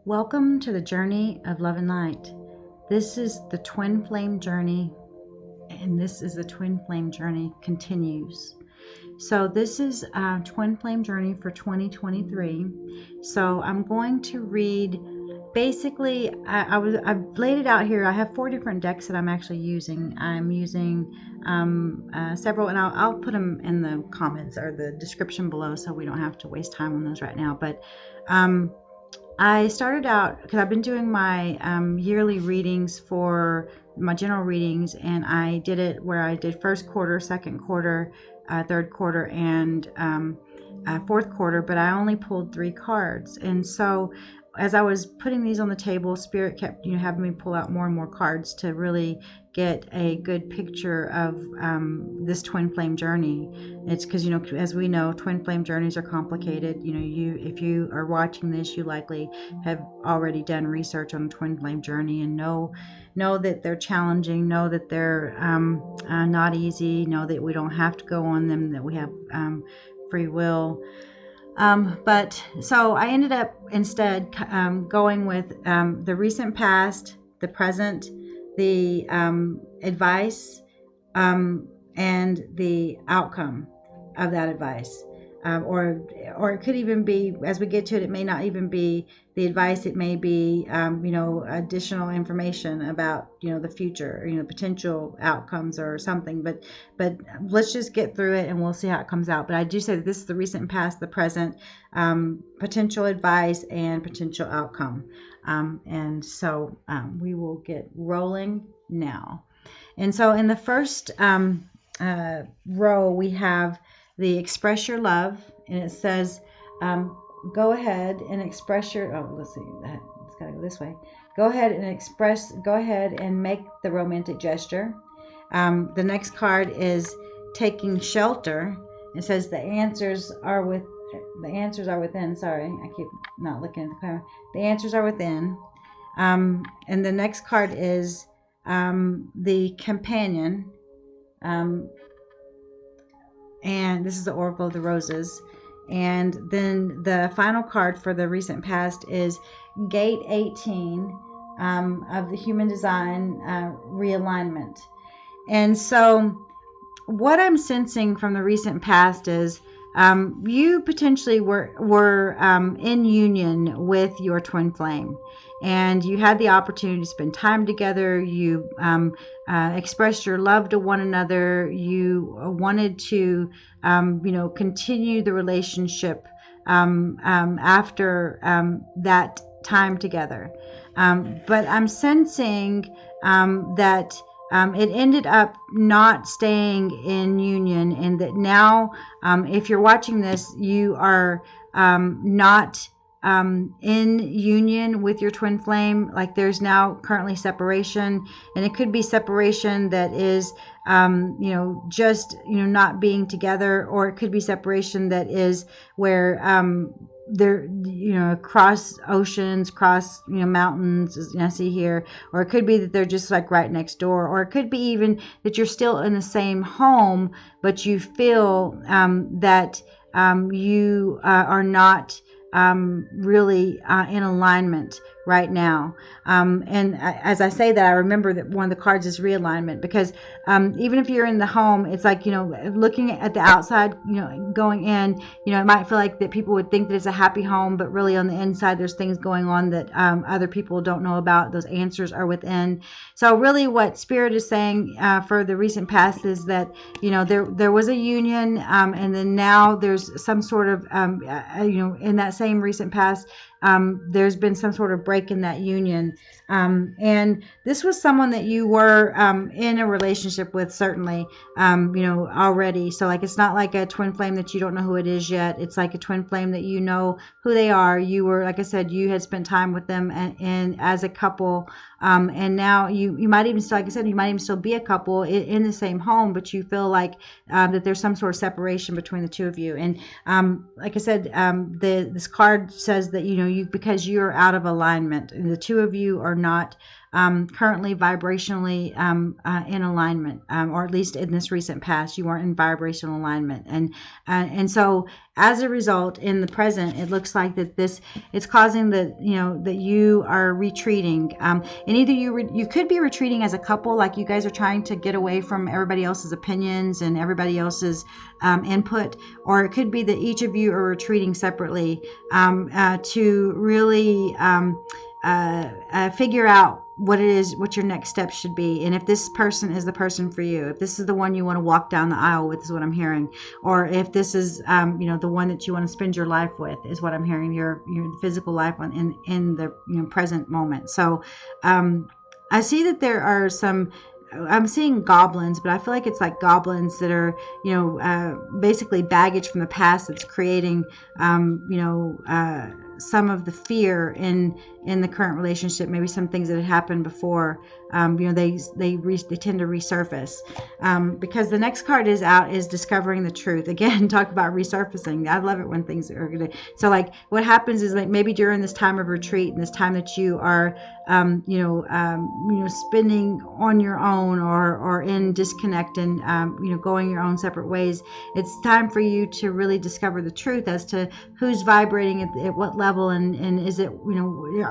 Welcome to the journey of love and light. This is the twin flame journey, and this is the twin flame journey continues. So this is a twin flame journey for 2023. So I'm going to read. Basically, I've laid it out here. I have 4 different decks that I'm actually using. I'm using several, and I'll put them in the comments or the description below, so we don't have to waste time on those right now. But I started out because I've been doing my yearly readings for my general readings, and I did it where I did first quarter, second quarter, third quarter, and fourth quarter, but I only pulled 3 cards. And so as I was putting these on the table, Spirit kept having me pull out more and more cards to really get a good picture of this twin flame journey. It's because as we know, twin flame journeys are complicated. If you are watching this, you likely have already done research on the twin flame journey and know that they're challenging, know that they're not easy, know that we don't have to go on them, that we have free will. But so I ended up instead going with the recent past, the present, the advice, and the outcome of that advice. Or it could even be, as we get to it, it may not even be the advice. It may be, additional information about, the future, potential outcomes or something. But let's just get through it and we'll see how it comes out. But I do say that this is the recent past, the present, potential advice, and potential outcome. And so we will get rolling now. And so in the first row, we have the express your love, and it says, go ahead and express your, let's see, it's got to go this way. Go ahead and make the romantic gesture. The next card is taking shelter. It says the answers are within. Sorry, I keep not looking at the camera. The answers are within. And the next card is the companion. And this is the Oracle of the Roses. And then the final card for the recent past is Gate 18 of the Human Design Realignment. And so what I'm sensing from the recent past is you potentially were in union with your twin flame, and you had the opportunity to spend time together. You expressed your love to one another. You wanted to, continue the relationship after that time together. But I'm sensing that it ended up not staying in union, and that now, if you're watching this, you are not in union with your twin flame. Like there's now currently separation, and it could be separation that is just not being together, or it could be separation that is where they're across oceans, cross mountains, as I see here, or it could be that they're just like right next door, or it could be even that you're still in the same home, but you feel that you are not really in alignment right now. And as I say that, I remember that one of the cards is realignment, because even if you're in the home, it's like, looking at the outside, going in, it might feel like that people would think that it's a happy home, but really on the inside, there's things going on that other people don't know about. Those answers are within. So really what Spirit is saying for the recent past is that, there was a union, and then now there's some sort of, in that same recent past, there's been some sort of break in that union. And this was someone that you were in a relationship with, certainly, already. So like, it's not like a twin flame that you don't know who it is yet. It's like a twin flame that you know who they are. You were, like I said, you had spent time with them and as a couple. And now you might even still, like I said, you might even still be a couple in the same home, but you feel like that there's some sort of separation between the two of you. And like I said, this card says that because you're out of alignment, and the two of you are not currently vibrationally in alignment, or at least in this recent past, you weren't in vibrational alignment. And so as a result, in the present, it looks like that it's causing that, that you are retreating. And either you could be retreating as a couple, like you guys are trying to get away from everybody else's opinions and everybody else's input, or it could be that each of you are retreating separately to really figure out what it is, what your next step should be, and if this person is the person for you, if this is the one you want to walk down the aisle with, is what I'm hearing, or if this is the one that you want to spend your life with, is what I'm hearing, your physical life in the present moment. So I see that there are some, I'm seeing goblins, but I feel like it's like goblins that are, basically baggage from the past that's creating, some of the fear in the current relationship. Maybe some things that had happened before, they tend to resurface, because the next card is discovering the truth. Again, talk about resurfacing. I love it when things are gonna. So like what happens is, like, maybe during this time of retreat and this time that you are spending on your own or in disconnect and going your own separate ways, it's time for you to really discover the truth as to who's vibrating at what level, and is it,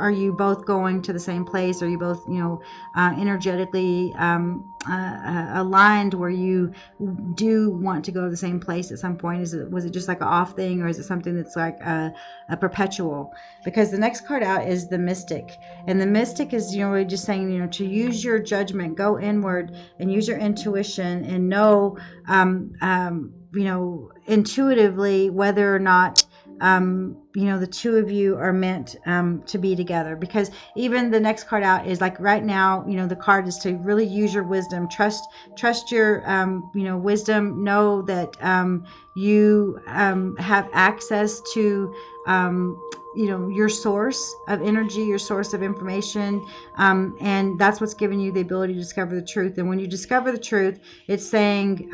are you both going to the same place? Are you both energetically aligned where you do want to go to the same place at some point? Was it just like an off thing, or is it something that's like a perpetual? Because the next card out is the Mystic, and the Mystic is just saying to use your judgment, go inward and use your intuition, and know intuitively whether or not the two of you are meant to be together. Because even the next card out is like, right now, the card is to really use your wisdom, trust your wisdom, know that you have access to your source of energy, your source of information, and that's what's giving you the ability to discover the truth. And when you discover the truth, it's saying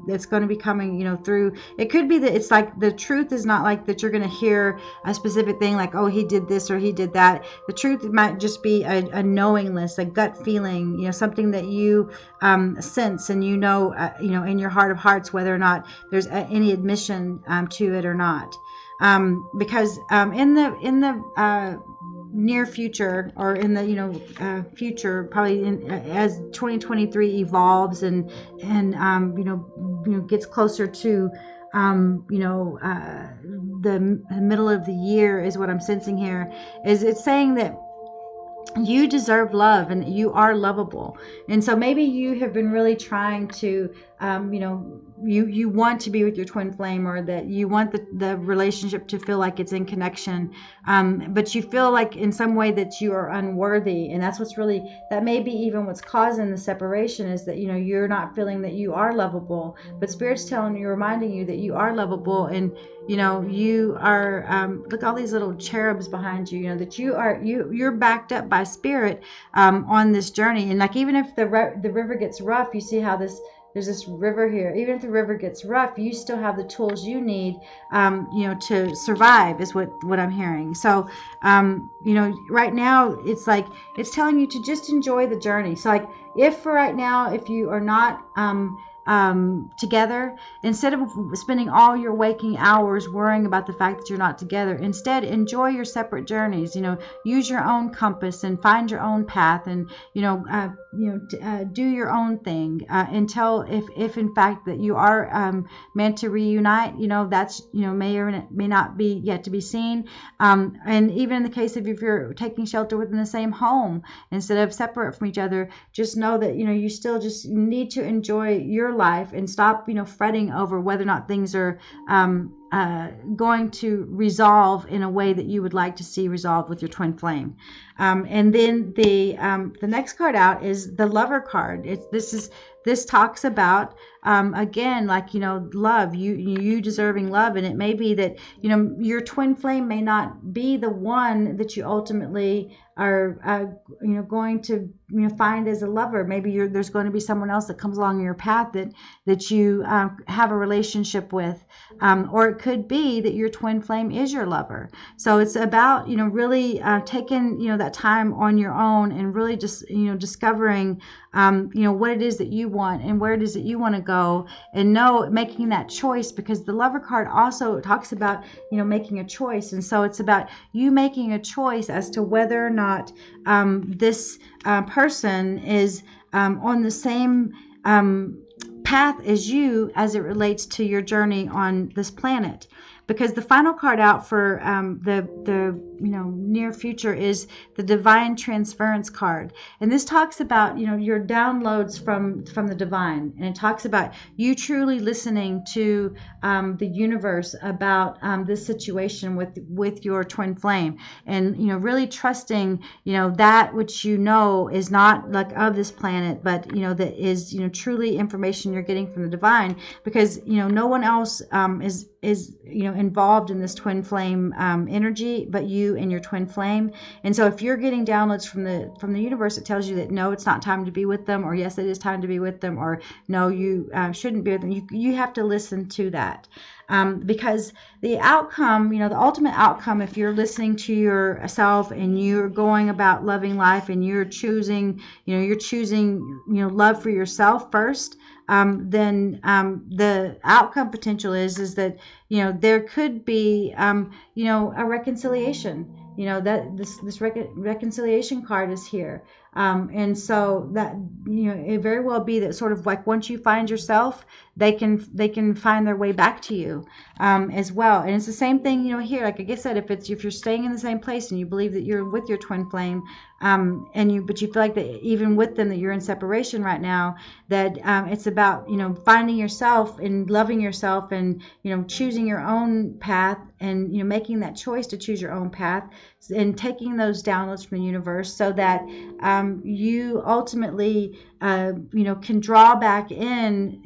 it's going to be coming through. It could be that it's like the truth is not like that you're going to hear a specific thing like, oh, he did this or he did that. The truth might just be a knowingness, a gut feeling, something that you sense, and in your heart of hearts whether or not there's any admission to it or not. Because in the near future, or in the future, probably as 2023 evolves and gets closer to the middle of the year, is what I'm sensing here. Is it's saying that you deserve love and that you are lovable. And so maybe you have been really trying to you want to be with your twin flame, or that you want the relationship to feel like it's in connection, but you feel like in some way that you are unworthy, and that may be even what's causing the separation, is that you're not feeling that you are lovable. But Spirit's telling you, reminding you that you are lovable, and you are look, all these little cherubs behind you, that you're backed up by Spirit on this journey. And like, even if the river gets rough, you see how there's this river here. Even if the river gets rough, you still have the tools you need, to survive, is what I'm hearing. So, right now, it's like, it's telling you to just enjoy the journey. So like, if for right now, if you are not, together, instead of spending all your waking hours worrying about the fact that you're not together, instead enjoy your separate journeys. Use your own compass and find your own path, and do your own thing until if in fact that you are meant to reunite. That's may or may not be yet to be seen. And even in the case of if you're taking shelter within the same home instead of separate from each other, just know that you still just need to enjoy your life and stop fretting over whether or not things are going to resolve in a way that you would like to see resolved with your twin flame. And then the next card out is the Lover card. This talks about again, like, love, you deserving love. And it may be that your twin flame may not be the one that you ultimately are going to find as a lover. Maybe there's going to be someone else that comes along your path that you have a relationship with, or it it could be that your twin flame is your lover. So it's about, really taking, that time on your own and really just, discovering, what it is that you want and where it is that you want to go, and making that choice, because the lover card also talks about, making a choice. And so it's about you making a choice as to whether or not this person is on the same path as you as it relates to your journey on this planet. Because the final card out for the near future is the divine transference card, and this talks about your downloads from the divine, and it talks about you truly listening to the universe about this situation with your twin flame, and really trusting that which is not like of this planet, but that is truly information you're getting from the divine, because no one else is involved in this twin flame energy but you and your twin flame. And so if you're getting downloads from the universe, it tells you that no, it's not time to be with them, or yes, it is time to be with them, or no, you shouldn't be with them. You have to listen to that, because the outcome, the ultimate outcome, if you're listening to yourself and you're going about loving life and you're choosing love for yourself first, then the outcome potential is that there could be a reconciliation. That this reconciliation card is here, and so that it very well be that sort of like once you find yourself, they can find their way back to you as well. And it's the same thing here. Like I said, if you're staying in the same place and you believe that you're with your twin flame, but you feel like that even with them that you're in separation right now, that it's about finding yourself and loving yourself and choosing your own path, and making that choice to choose your own path and taking those downloads from the universe, so that you ultimately can draw back in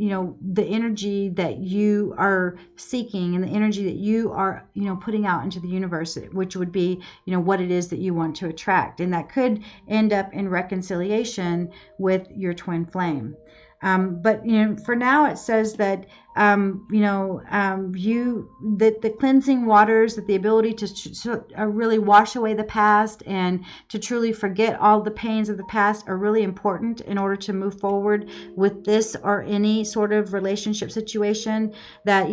the energy that you are seeking and the energy that you are putting out into the universe, which would be what it is that you want to attract, and that could end up in reconciliation with your twin flame. But for now it says that that the cleansing waters, that the ability to really wash away the past and to truly forget all the pains of the past are really important in order to move forward with this or any sort of relationship situation. That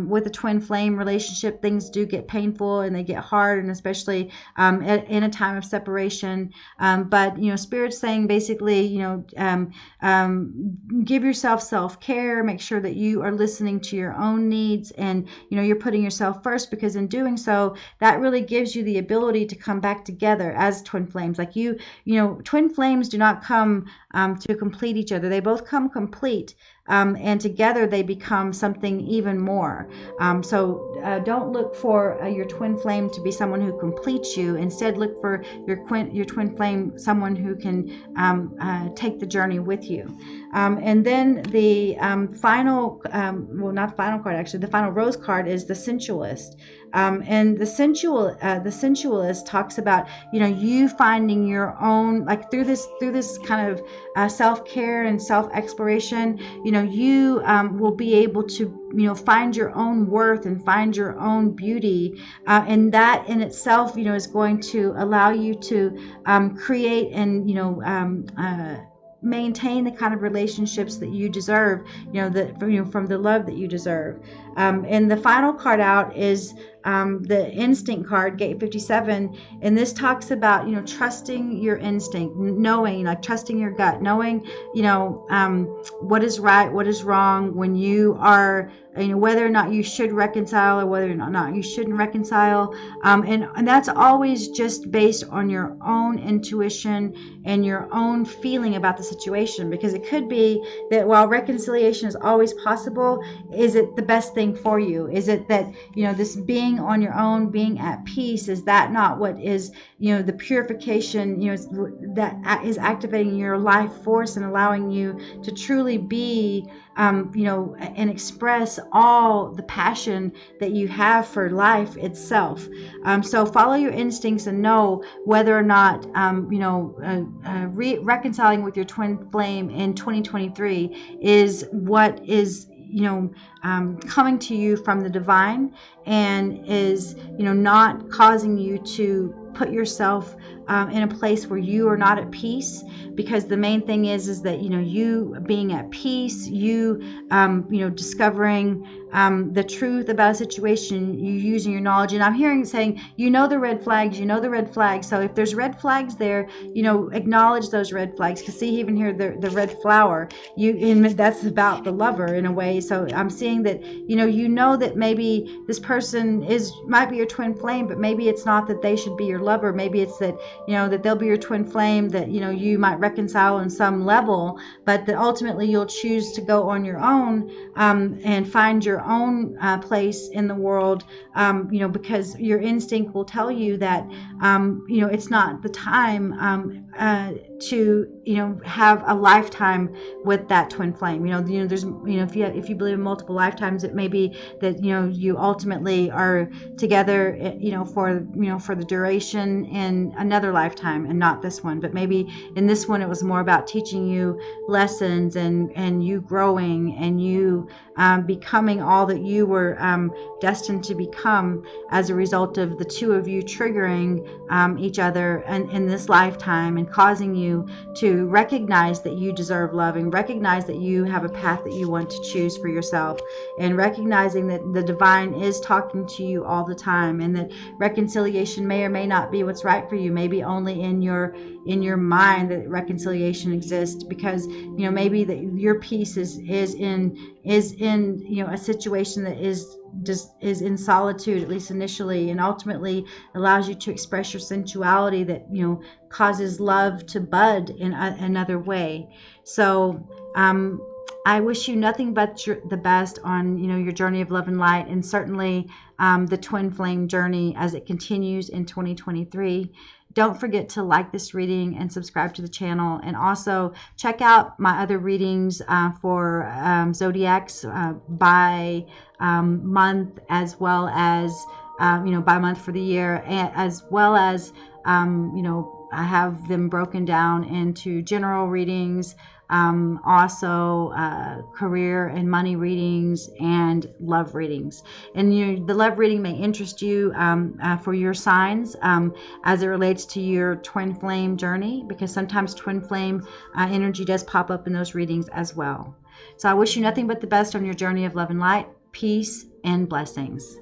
with a twin flame relationship, things do get painful and they get hard, and especially in a time of separation. But Spirit's saying basically give yourself self-care, make sure that you are listening to your own needs, and you're putting yourself first, because in doing so, that really gives you the ability to come back together as twin flames. Like twin flames do not come to complete each other. They both come complete, and together they become something even more. So don't look for your twin flame to be someone who completes you. Instead, look for your twin flame, someone who can take the journey with you. And then the final, not the final card, actually, the final rose card is the sensualist. And the sensualist talks about you finding your own, like through this kind of self-care and self-exploration, you will be able to find your own worth and find your own beauty, and that in itself is going to allow you to create and maintain the kind of relationships that you deserve, from the love that you deserve. And the final card out is the instinct card, gate 57, and this talks about trusting your instinct, knowing, like trusting your gut, knowing what is right, what is wrong, when you are whether or not you should reconcile or whether or not you shouldn't reconcile, and that's always just based on your own intuition and your own feeling about the situation. Because it could be that while reconciliation is always possible, is it the best thing for you? Is it that this being on your own, being at peace, is that not what is the purification that is activating your life force and allowing you to truly be and express all the passion that you have for life itself. So follow your instincts and know whether or not reconciling with your twin flame in 2023 is what is coming to you from the divine, and is, you know, not causing you to put yourself in a place where you are not at peace. Because the main thing is that, you know, you being at peace, you know, discovering the truth about a situation, you using your knowledge. And I'm hearing saying, you know, the red flags, you know, the red flags. So if there's red flags there, you know, acknowledge those red flags. Because see, even here, the red flower, and that's about the lover in a way. So I'm seeing that, you know that maybe this person might be your twin flame, but maybe it's not that they should be your lover. Maybe it's that, you know, that they'll be your twin flame, that, you know, you might reconcile on some level, but that ultimately you'll choose to go on your own and find your own place in the world, you know, because your instinct will tell you that, you know, it's not the time to, you know, have a lifetime with that twin flame. You know, there's, you know, if you believe in multiple lifetimes, it may be that, you know, you ultimately are together, you know, for the duration in another lifetime and not this one. But maybe in this one it was more about teaching you lessons and you growing and you becoming all that you were destined to become as a result of the two of you triggering each other in this lifetime, and causing you to recognize that you deserve love, and recognize that you have a path that you want to choose for yourself, and recognizing that the divine is talking to you all the time, and that reconciliation may or may not be what's right for you. Maybe only in your mind that reconciliation exists, because, you know, maybe that your peace is in you know, a situation that is in solitude, at least initially, and ultimately allows you to express your sensuality that, you know, causes love to bud in another way. So I wish you nothing but the best on, you know, your journey of love and light, and certainly the twin flame journey as it continues in 2023. Don't forget to like this reading and subscribe to the channel, and also check out my other readings for zodiacs by month, as well as you know, by month for the year, and as well as you know, I have them broken down into general readings, also career and money readings, and love readings. And the love reading may interest you for your signs as it relates to your twin flame journey, because sometimes twin flame energy does pop up in those readings as well. So I wish you nothing but the best on your journey of love and light. Peace and blessings.